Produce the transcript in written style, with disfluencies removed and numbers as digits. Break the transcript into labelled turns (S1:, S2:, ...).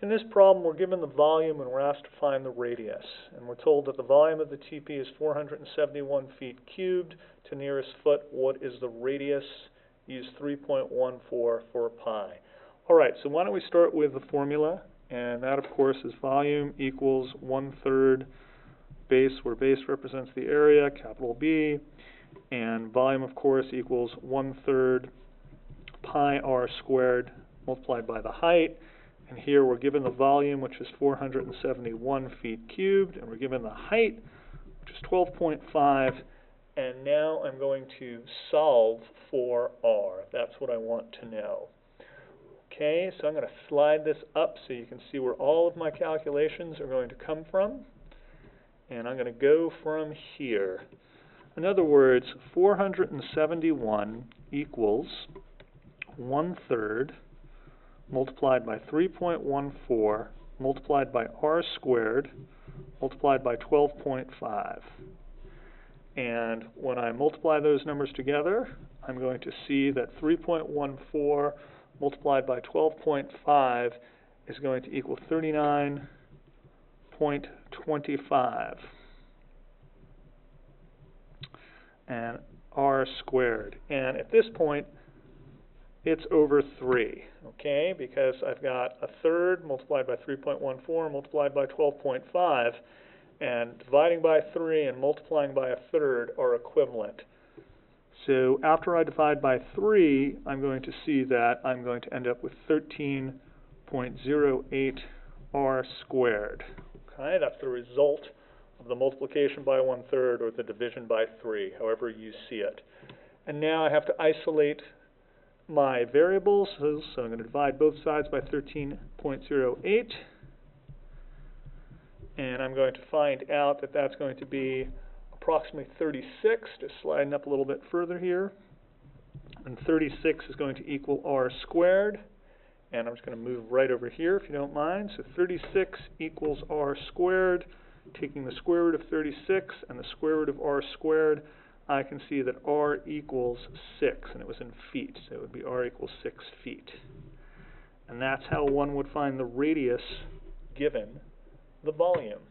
S1: In this problem, we're given the volume and we're asked to find the radius. And we're told that the volume of the TP is 471 feet cubed. To nearest foot, what is the radius? Use 3.14 for pi. All right, so why don't we start with the formula? And that, of course, is volume equals 1/3 base, where base represents the area, capital B. And volume, of course, equals 1/3 pi r squared multiplied by the height. And here we're given the volume, which is 471 feet cubed, and we're given the height, which is 12.5. And now I'm going to solve for r. That's what I want to know. Okay, so I'm going to slide this up so you can see where all of my calculations are going to come from. And I'm going to go from here. In other words, 471 equals 1/3 multiplied by 3.14 multiplied by r squared multiplied by 12.5. And when I multiply those numbers together, I'm going to see that 3.14 multiplied by 12.5 is going to equal 39.25. And r squared. And at this point, it's over 3, okay? Because I've got 1/3 multiplied by 3.14 multiplied by 12.5, and dividing by 3 and multiplying by 1/3 are equivalent. So after I divide by 3, I'm going to see that I'm going to end up with 13.08 r squared. Okay, that's the result of the multiplication by 1/3 or the division by 3, however you see it. And now I have to isolate my variables, so I'm going to divide both sides by 13.08, and I'm going to find out that that's going to be approximately 36, just sliding up a little bit further here, and 36 is going to equal r squared, and I'm just going to move right over here if you don't mind. So 36 equals r squared. Taking the square root of 36 and the square root of r squared, I can see that r equals 6, and it was in feet, so it would be r equals 6 feet. And that's how one would find the radius given the volume.